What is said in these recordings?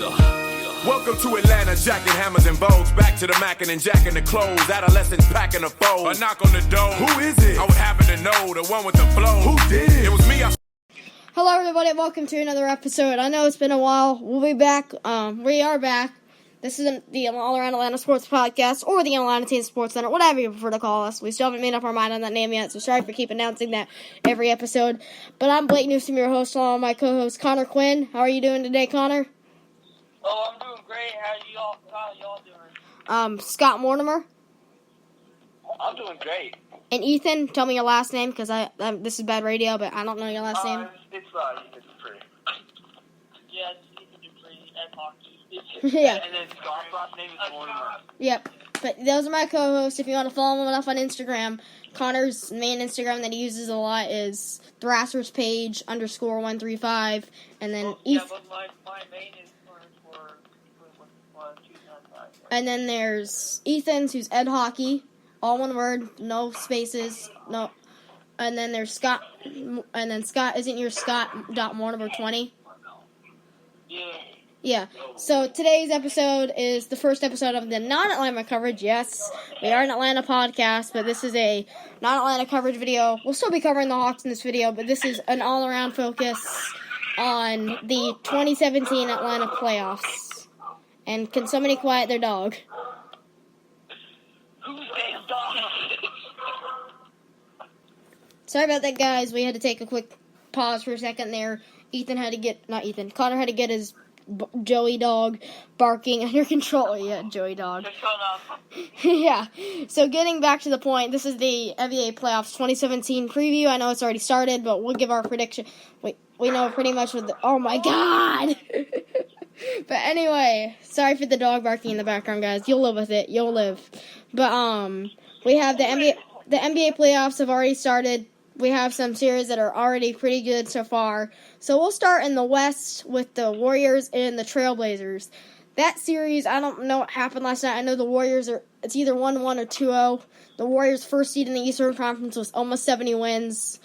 Welcome to Atlanta, jacking hammers and bows. Back to the mackin' and jacking the clothes. Adolescents packing the foes. A knock on the door. Who is it? I would happen to know, the one with the flow. Who did it? It was me. Hello, everybody. Welcome to another episode. I know it's been a while. We'll be back. We are back. This isn't the All Around Atlanta Sports Podcast or the Atlanta Teen Sports Center, whatever you prefer to call us. We still haven't made up our mind on that name yet, so sorry for keep announcing that every episode. But I'm Blake Newsom, your host, along with my co-host Connor Quinn. How are you doing today, Connor? Oh, I'm doing great. How y'all doing? Scott Mortimer. I'm doing great. And Ethan, tell me your last name, because this is bad radio, but I don't know your last name. It's Ethan Dupree. Yeah, it's Ethan Dupree at hockey. Yeah. And then Scott's last name is Mortimer. Yep. But those are my co-hosts. If you want to follow them up on Instagram, Connor's main Instagram that he uses a lot is thrasherspage _135, and then Yeah, but my main is for 295. And then there's Ethan's, who's Ed Hockey, all one word, no spaces, no. And then there's Scott, and then Scott, isn't your Scott.Mortimer20? Yeah. Yeah, so today's episode is the first episode of the non-Atlanta coverage. Yes, we are an Atlanta podcast, but this is a non-Atlanta coverage video. We'll still be covering the Hawks in this video, but this is an all-around focus on the 2017 Atlanta playoffs. And can somebody quiet their dog? Who's damn dog? Sorry about that, guys. We had to take a quick pause for a second there. Connor had to get his Joey dog barking under control. Yeah, Joey dog. Just shut up. Yeah. So getting back to the point, this is the NBA playoffs 2017 preview. I know it's already started, but we'll give our prediction. We know pretty much what oh my god! But anyway, sorry for the dog barking in the background, guys. You'll live with it. You'll live. But we have the NBA playoffs have already started. We have some series that are already pretty good so far. So we'll start in the West with the Warriors and the Trailblazers. That series, I don't know what happened last night. I know the Warriors it's either 1-1 or 2-0. The Warriors' first seed in the Eastern Conference was almost 70 wins.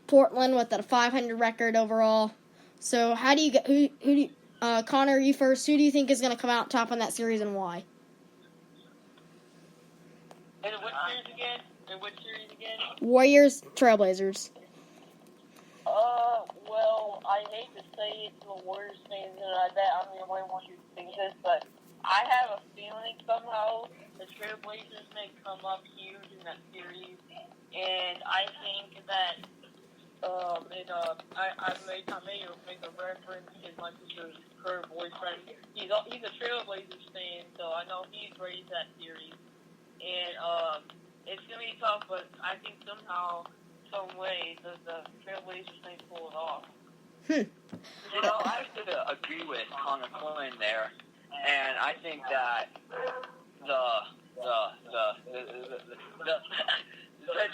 Portland with a 500 record overall. So how do you get, who do you, Connor, you first. Who do you think is going to come out top on that series and why? And what series again? Warriors, Trailblazers. Well, I hate to say it to a Warriors fan, and I bet I'm the only one who thinks this, but I have a feeling somehow the Trailblazers may come up huge in that series, and I think that I may make a reference to my sister's current boyfriend. He's a Trailblazers fan, so I know he's ready for that series, and it's gonna be tough, but I think somehow, some way, the Trailblazers may pull it off. I have to agree with Connor Quinn there, and I think that the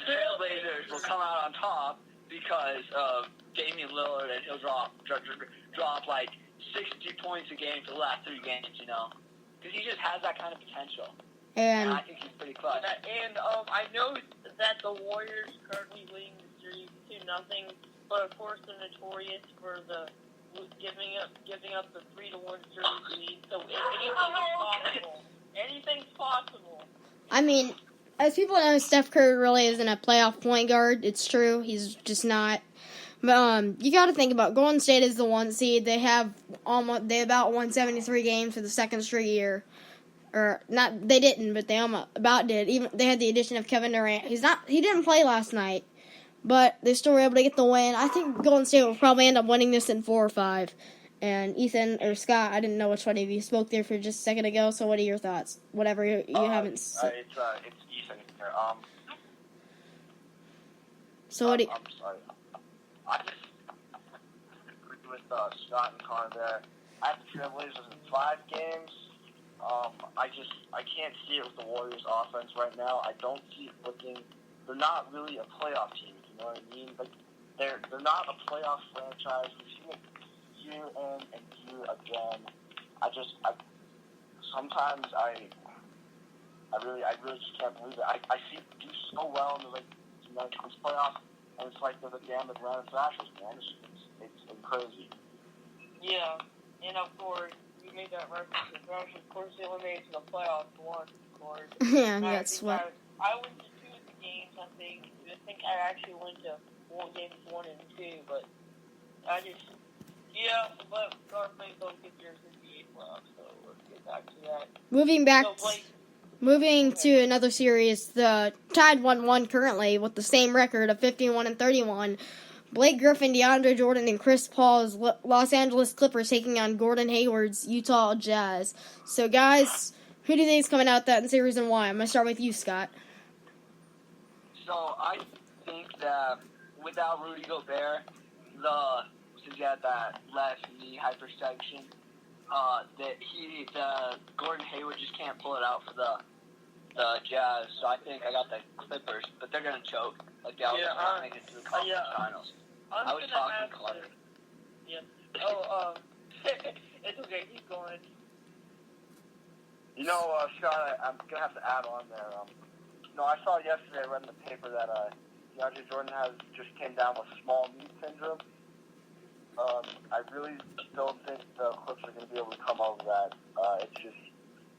Trailblazers will come out on top because of Damian Lillard, and he'll drop like 60 points a game for the last 3 games, because he just has that kind of potential. And I think he's pretty clutch. And I know that the Warriors currently leading the series 2-0, but of course they're notorious for the giving up the 3-1 series lead. So anything's possible. I mean, as people know, Steph Curry really isn't a playoff point guard. It's true, he's just not. But you got to think about Golden State is the 1 seed. They about won 73 games for the second straight year. Or not, they didn't, but they about did. Even they had the addition of Kevin Durant. He didn't play last night, but they still were able to get the win. I think Golden State will probably end up winning this in 4 or 5. And Ethan or Scott, I didn't know which one of you spoke there for just a second ago. So what are your thoughts? Whatever you haven't. It's Ethan here. So what do you? I'm sorry. I just agree with Scott and Connor there. I have the Trailblazers in 5 games. I can't see it with the Warriors offense right now. I don't see it looking. They're not really a playoff team. You know what I mean? Like they're not a playoff franchise. We've seen it year in and year again. Sometimes I really just can't believe it. I see it do so well in the playoffs, and it's like they're the damn Atlanta Thrashers, man. It's crazy. Yeah, and of course, you made that reference to Browns. Of course, they eliminated to the playoffs once, of course. Yeah, And I that's think what. I went to 2 of the games, I think. I think I actually went to games 1 and 2, but I just, but Garfield don't get yours in the 8 playoffs, so let's get back to that. Moving to another series, the tied 1-1 currently with the same record of 51-31. Blake Griffin, DeAndre Jordan, and Chris Paul's Los Angeles Clippers taking on Gordon Hayward's Utah Jazz. So, guys, who do you think is coming out that in series and why? I'm going to start with you, Scott. So I think that without Rudy Gobert, since he had that left knee hyperextension, that Gordon Hayward just can't pull it out for the Jazz. So I think I got the Clippers, but they're gonna choke. Like they always make it to the conference finals. I was talking Clark. Yeah. It's okay. Keep going. You know, Scott, I'm gonna have to add on there. I saw yesterday, I read in the paper that DeAndre Jordan just came down with small knee syndrome. I really don't think the Clips are going to be able to come over that.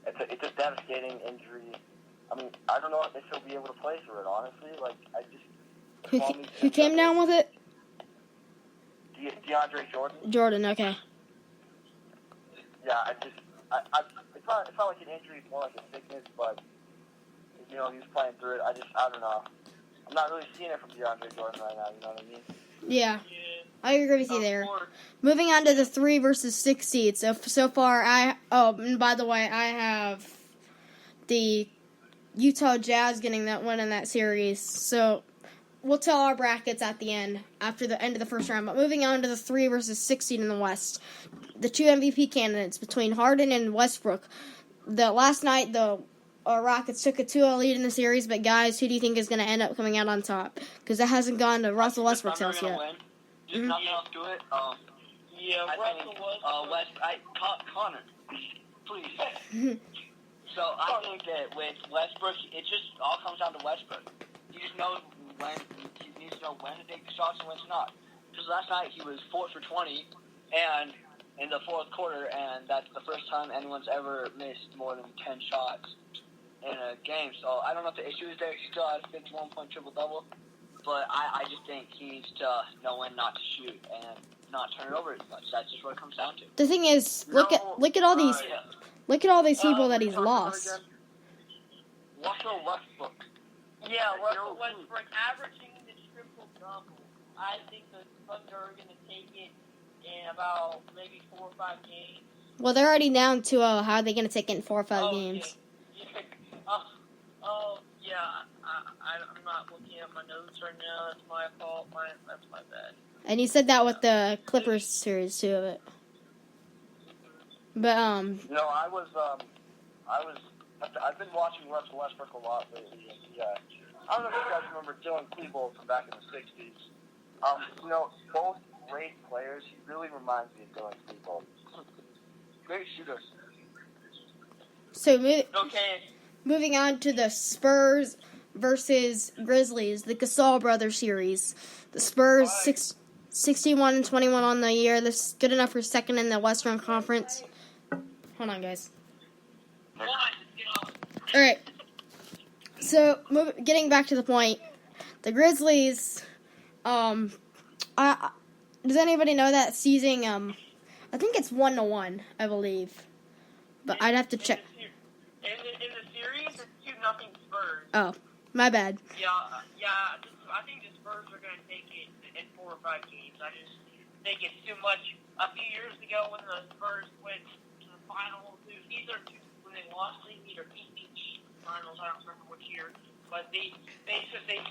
It's a devastating injury. I mean, I don't know if he'll be able to play through it, honestly. Who came down with it? DeAndre Jordan. Jordan, okay. Yeah, it's not like an injury, it's more like a sickness, but, he's playing through it. I don't know. I'm not really seeing it from DeAndre Jordan right now, you know what I mean? Yeah. I agree with you there. Moving on to the 3 versus 6 seeds. So far, and by the way, I have the Utah Jazz getting that win in that series. So we'll tell our brackets at the end, after the end of the first round. But moving on to the 3 versus 6 seed in the West. The 2 MVP candidates between Harden and Westbrook. Last night, the Rockets took a 2-0 lead in the series, but guys, who do you think is going to end up coming out on top? Because that hasn't gone to Russell Westbrook's house yet. Just nothing else to it. Connor, please. So I think that with Westbrook, it just all comes down to Westbrook. He just knows he needs to know when to take the shots and when to not. Because last night he was 4 for 20, and in the fourth quarter, and that's the first time anyone's ever missed more than 10 shots in a game. So I don't know if the issue is there. He still has 51-point triple-double. But I just think he needs to know when not to shoot and not turn it over as much. That's just what it comes down to. The thing is, look at all these people that he's lost. Russell Westbrook. Yeah, Russell Westbrook averaging the triple-double. I think the Thunder are going to take it in about maybe 4 or 5 games. Well, they're already down 2-0. How are they going to take it in 4 or 5 games? I'm not looking at my notes right now. That's my fault. That's my bad. And you said that with the Clippers series too of it. But I've been watching Russell Westbrook a lot lately. And, I don't know if you guys remember Dylan Klebold from back in the '60s. Both great players. He really reminds me of Dylan Klebold. Great shooter. So moving on to the Spurs versus Grizzlies, the Gasol Brothers series. The Spurs 61-21 on the year. This is good enough for second in the Western Conference. Hold on, guys. All right. So getting back to the point, the Grizzlies. Does anybody know that season? I think it's 1-1, I believe, but I'd have to check. In the series, it's 2-0 Spurs. Oh, my bad. Yeah. I think the Spurs are going to take it in 4 or 5 games. I just think it's too much. A few years ago, when the Spurs went to the finals, when they lost, they either beat the finals. I don't remember which year, but they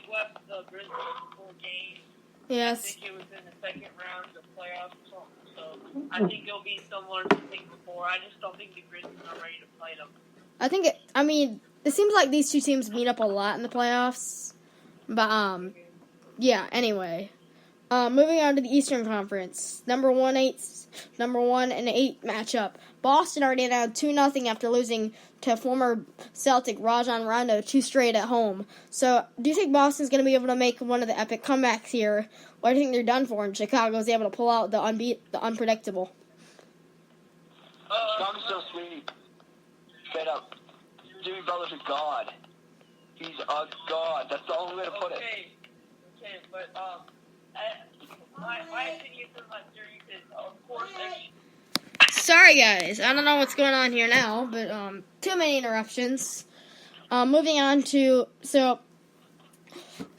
swept the Grizzlies in 4 games. Yes. I think it was in the second round of the playoffs or something. So I think it'll be similar to the thing before. I just don't think the Grizzlies are ready to play them. It seems like these two teams meet up a lot in the playoffs. But, yeah, anyway. Moving on to the Eastern Conference. Number 1 and 8 matchup. Boston already down 2-0 after losing to former Celtic Rajon Rondo 2 straight at home. So, do you think Boston's going to be able to make one of the epic comebacks here? Or do you think they're done for and Chicago's able to pull out the unpredictable? Chicago's so sweet. Straight up. Jimmy Butler's a god. He's a god. That's the only way to put it. Okay, but my opinion for my series is, of course, Sorry, guys. I don't know what's going on here now, but too many interruptions. Moving on to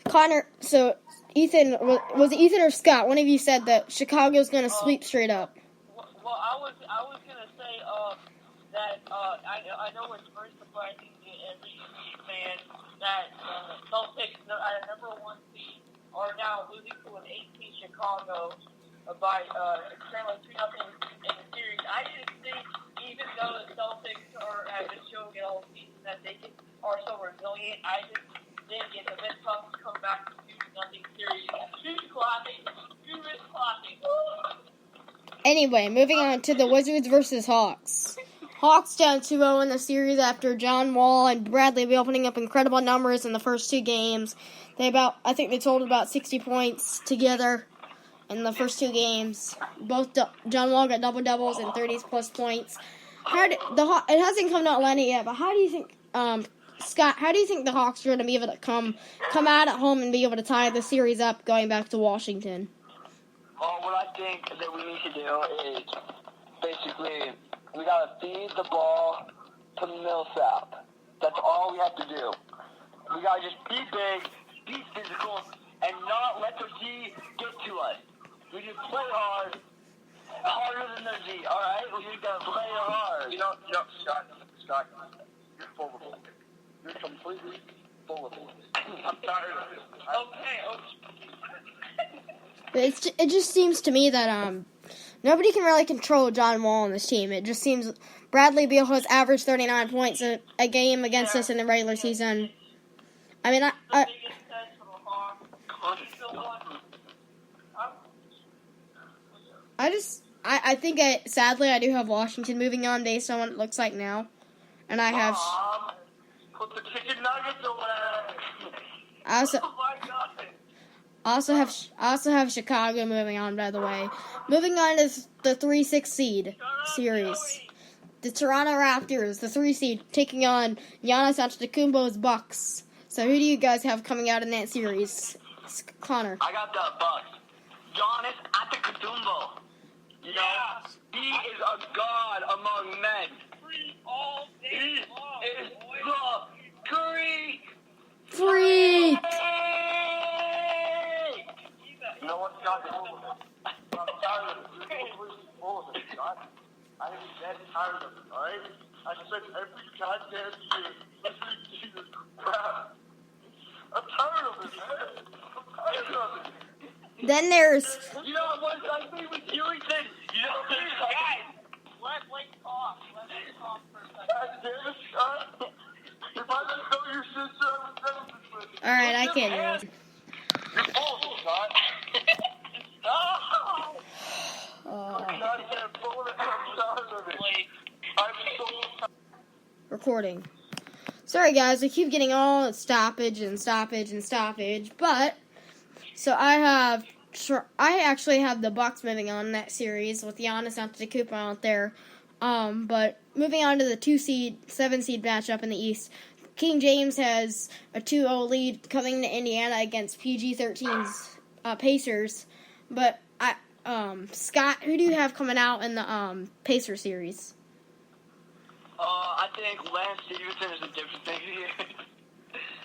Connor. So Ethan, was it Ethan or Scott? One of you said that Chicago's going to sweep straight up. Well, I was gonna say that I know it's very surprising to every fan that Celtics at a number 1 seed are now losing to an 8-seed Chicago by currently 2-0 in the series. I just think even though the Celtics have been showing it all season that they are so resilient, I just think it's a bit tough to come back to 2-0 series. Huge clapping. Anyway, moving on to the Wizards versus Hawks. Hawks down 2-0 in the series after John Wall and Bradley Beal putting up incredible numbers in the first 2 games. I think they totaled about 60 points together in the first 2 games. Both John Wall got double-doubles and 30-plus points. It hasn't come to Atlanta yet, but how do you think, Scott, how do you think the Hawks are going to be able to come out at home and be able to tie the series up going back to Washington? Well, what I think that we need to do is basically we gotta feed the ball to Millsap. That's all we have to do. We gotta just be big, be physical, and not let the Z get to us. We just play hard, harder than the Z. All right, we just gotta play hard. You know, Scott, you're full of it. You're completely full of it. I'm tired of it. Okay. It just seems to me that nobody can really control John Wall on this team. It just seems Bradley Beal has averaged 39 points a game against us in the regular season. I mean, I think sadly I do have Washington moving on based on what it looks like now, and I have. Put the chicken nuggets away. I also. Oh my God. I also have Chicago moving on, by the way. Moving on is the 3-6 seed series. The Toronto Raptors, the 3 seed, taking on Giannis Antetokounmpo's Bucks. So who do you guys have coming out in that series? Connor. I got the Bucks. Giannis Antetokounmpo. You know, he is a god among men. Free all day He long, is boy. the Greek. Freak! You know what, Scott? I'm tired of it. You're completely full of it, Scott. I am dead tired of it, alright? I spent every goddamn year listening to this crap. I'm tired of it, man. I'm tired of it. Then there's... You know what I mean with you, Ethan? You know what Guys, let Blake talk. Let him talk for a second. God damn it, Scott. If I didn't know your sister, I would never be with you. Alright, I can't. You're full of it, Scott. Recording. Sorry guys, I keep getting all stoppage, but so I actually have the Bucks moving on in that series with Giannis Antetokounmpo out there. But moving on to the 7 seed matchup in the East, King James has a 2-0 lead coming to Indiana against PG-13's Pacers. But Scott, who do you have coming out in the Pacer series? I think Lance Stevenson is a different thing here.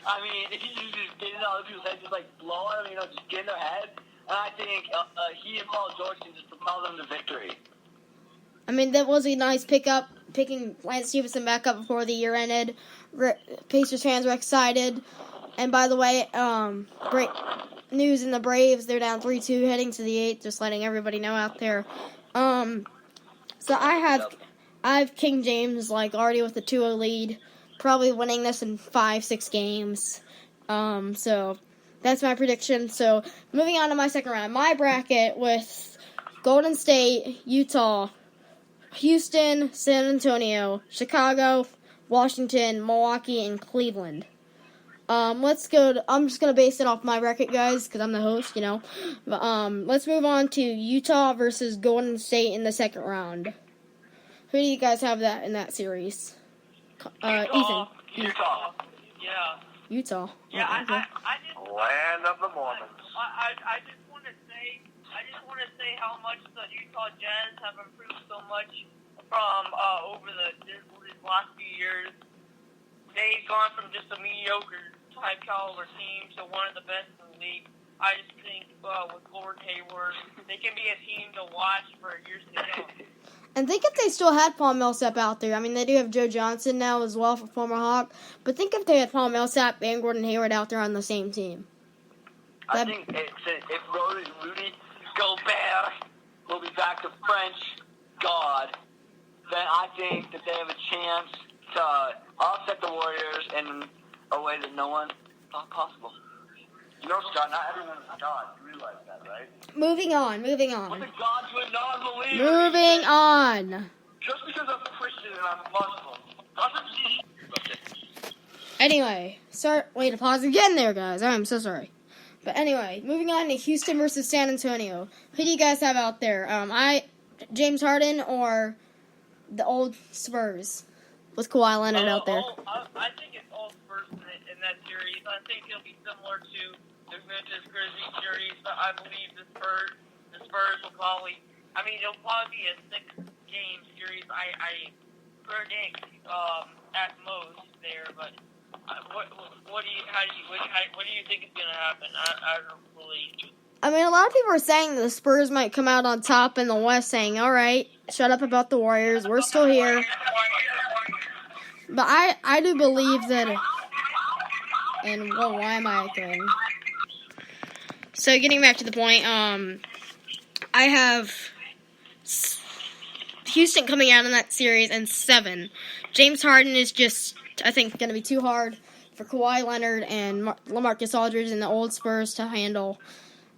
I mean, he's just getting all the people's heads, just like blowing them, just getting their head. And I think he and Paul George can just propel them to victory. I mean, that was a nice pickup, picking Lance Stevenson back up before the year ended. Pacers fans were excited. And by the way, great news in the Braves. They're down 3-2 heading to the 8th, just letting everybody know out there. So I have King James already with the 2-0 lead, probably winning this in 5-6 games. So that's my prediction. So moving on to my second round, my bracket with Golden State, Utah, Houston, San Antonio, Chicago, Washington, Milwaukee, and Cleveland. Let's go. I'm just gonna base it off my bracket, guys, because I'm the host, you know. But, let's move on to Utah versus Golden State in the second round. Who do you guys have that in that series? Ethan. Utah. Yeah. Utah. Yeah, Oh, okay. I just Land of the Mormons. I just want to say how much the Utah Jazz have improved so much from over these last few years. They've gone from just a mediocre type caliber team to one of the best in the league. I just think with Gordon Hayward, they can be a team to watch for years to come. And think if they still had Paul Millsap out there. I mean, they do have Joe Johnson now as well, for former Hawk. But think if they had Paul Millsap and Gordon Hayward out there on the same team. I think if Rudy Gobert will be back to French God, then I think that they have a chance to offset the Warriors in a way that no one thought possible. You know, Scott, not everyone's God. You realize that, right? Moving on. What's a God to a non-believer? Moving on. Just because I'm Christian and I'm Muslim doesn't mean... Anyway, wait to pause again there, guys. I'm so sorry. But anyway, moving on to Houston versus San Antonio. Who do you guys have out there? James Harden or the old Spurs with Kawhi Leonard out there? I think it's all Spurs in that series. I think it'll be similar to the Memphis Grizzlies series, but I believe the Spurs will probably. I mean, it'll probably be a 6-game series. I predict at most there, but. What do you think is going to happen? I don't really. I mean, a lot of people are saying the Spurs might come out on top in the West, saying, "All right, shut up about the Warriors. We're still here." But I do believe that. And whoa, why am I echoing? So getting back to the point, I have Houston coming out in that series in 7. James Harden is just, I think, going to be too hard for Kawhi Leonard and LaMarcus Aldridge and the old Spurs to handle.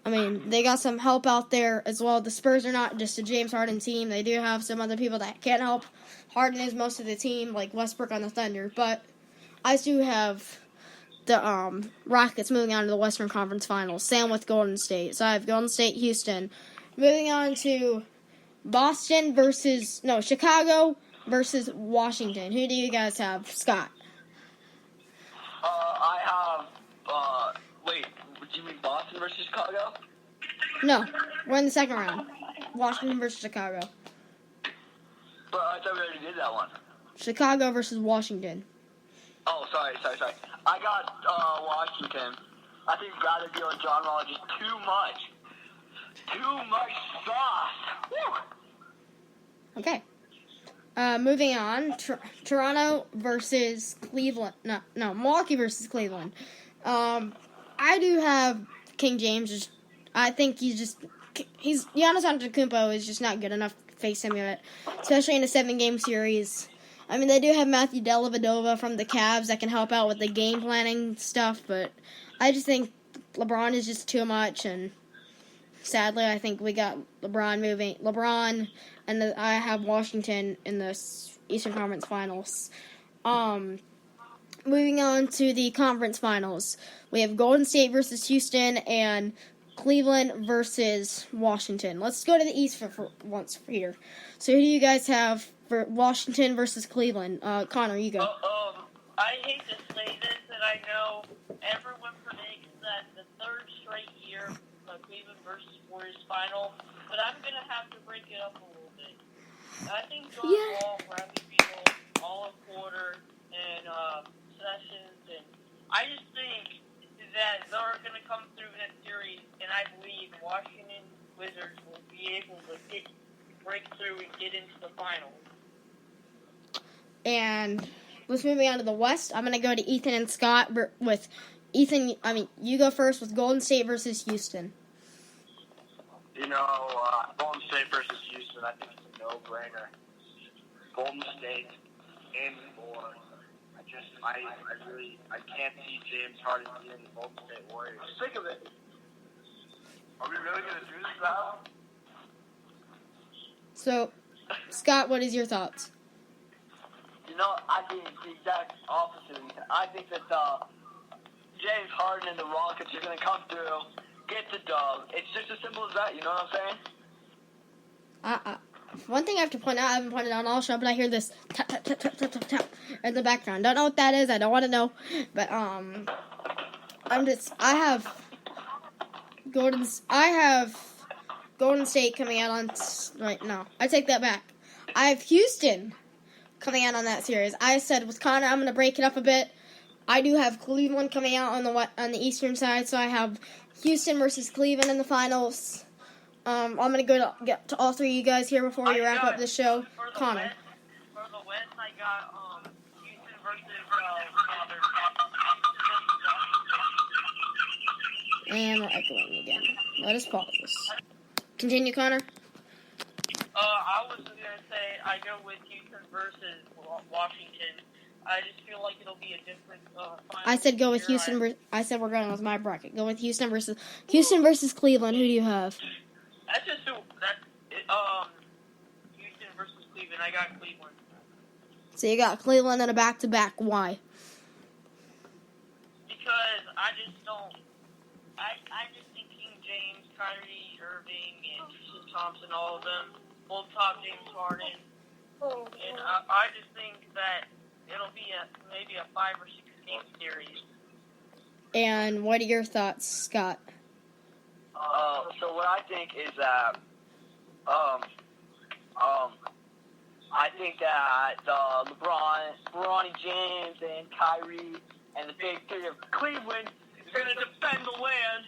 I mean, they got some help out there as well. The Spurs are not just a James Harden team. They do have some other people that can help. Harden is most of the team, like Westbrook on the Thunder. But I do have the Rockets moving on to the Western Conference Finals. Same with Golden State. So I have Golden State, Houston. Moving on to Chicago versus Washington. Who do you guys have? Scott. I have, wait, do you mean Boston versus Chicago? No, we're in the second round. Washington versus Chicago. But I thought we already did that one. Chicago versus Washington. Oh, sorry. I got Washington. I think Bradley Beal and John Wall are just too much. Too much sauce. Woo. Okay. Moving on. Toronto versus Cleveland. No, Milwaukee versus Cleveland. I do have King James. I think Giannis Antetokounmpo is just not good enough to face him yet, especially in a 7-game series. I mean, they do have Matthew Dellavedova from the Cavs that can help out with the game planning stuff, but I just think LeBron is just too much, and sadly, I think we got LeBron, and I have Washington in the Eastern Conference Finals. Moving on to the conference finals, we have Golden State versus Houston and Cleveland versus Washington. Let's go to the East for once here. So who do you guys have for Washington versus Cleveland? Connor, you go. I hate to say this, and I know everyone predicts that the third straight year Cleveland versus Warriors final, but I'm going to have to break it up a little bit. I think John Wall, Bradley Beal, Olive Porter, and Sessions, and I just think that they're going to come through that series, and I believe Washington Wizards will be able to break through and get into the finals. And let's move on to the West. I'm going to go to Ethan and Scott with Ethan. You go first with Golden State versus Houston. Golden State versus Houston, I think it's a no-brainer. Golden State in 4. I can't see James Harden being the Golden State Warriors. Think of it. Are we really going to do this now? So, Scott, what is your thoughts? I think it's the exact opposite. I think that James Harden and the Rockets are going to come through, get the dub. It's just as simple as that, you know what I'm saying? one thing I have to point out, I haven't pointed out all show, but I hear this tap, tap, tap, tap, tap, tap, tap in the background. Don't know what that is. I don't want to know. But, I have Golden State coming out on, right, no, I take that back. I have Houston coming out on that series. I said with Connor, I'm going to break it up a bit. I do have Cleveland coming out on the eastern side, so I have Houston versus Cleveland in the finals. I'm going to get to all three of you guys here before we wrap up the show. Connor. For the West, I got Houston versus And we're echoing again. Let us pause this. Continue, Connor. I was going to say I go with Houston versus Washington. I just feel like it'll be a different final. I said go with Houston. I said we're going with my bracket. Go with Houston versus Cleveland. Who do you have? That's just Houston versus Cleveland. I got Cleveland. So you got Cleveland and a back-to-back. Why? Because I just don't. I just think King James, Kyrie Irving, and Tristan Thompson, all of them, both top James Harden, and I just think that it'll be maybe a 5 or 6 game series. And what are your thoughts, Scott? So what I think is that, I think that Bronny James and Kyrie and the big three of Cleveland is going to defend the land.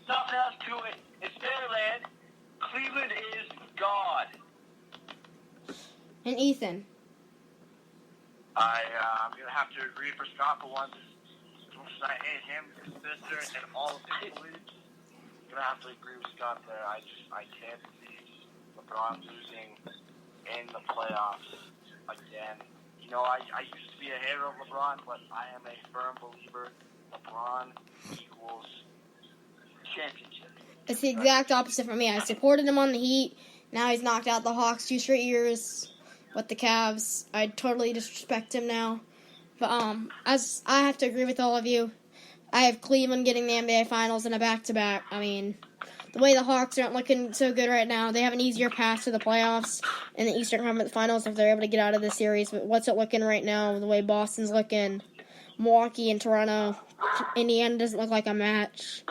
Nothing else to it. It's their land. Cleveland is God. And Ethan. I'm going to have to agree for Scott for once. As much as I hate him, his sister, and all of his leagues, I'm going to have to agree with Scott there. I can't see LeBron losing in the playoffs again. You know, I used to be a hater of LeBron, but I am a firm believer LeBron equals championship. It's the exact opposite for me. I supported him on the Heat. Now he's knocked out the Hawks 2 straight years with the Cavs. I totally disrespect him now. But as I have to agree with all of you, I have Cleveland getting the NBA Finals in a back-to-back. I mean, the way the Hawks aren't looking so good right now, they have an easier path to the playoffs in the Eastern Conference Finals if they're able to get out of this series. But what's it looking right now? The way Boston's looking, Milwaukee and Toronto, Indiana doesn't look like a match.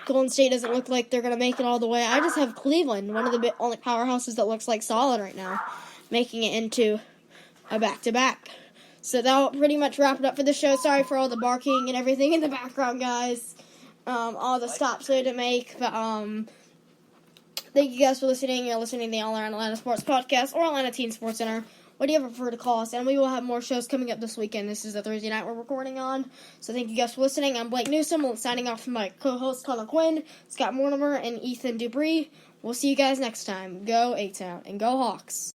Golden State doesn't look like they're going to make it all the way. I just have Cleveland, one of the only powerhouses that looks like solid right now, making it into a back-to-back. So that'll pretty much wrap it up for the show. Sorry for all the barking and everything in the background, guys. All the stops I had to make. But thank you guys for listening. You're listening to the All Around Atlanta Sports Podcast or Atlanta Teen Sports Center. What do you ever prefer to call us? And we will have more shows coming up this weekend. This is the Thursday night we're recording on. So thank you guys for listening. I'm Blake Newsom, signing off from my co-hosts Connor Quinn, Scott Mortimer, and Ethan Dupree. We'll see you guys next time. Go A-Town and go Hawks.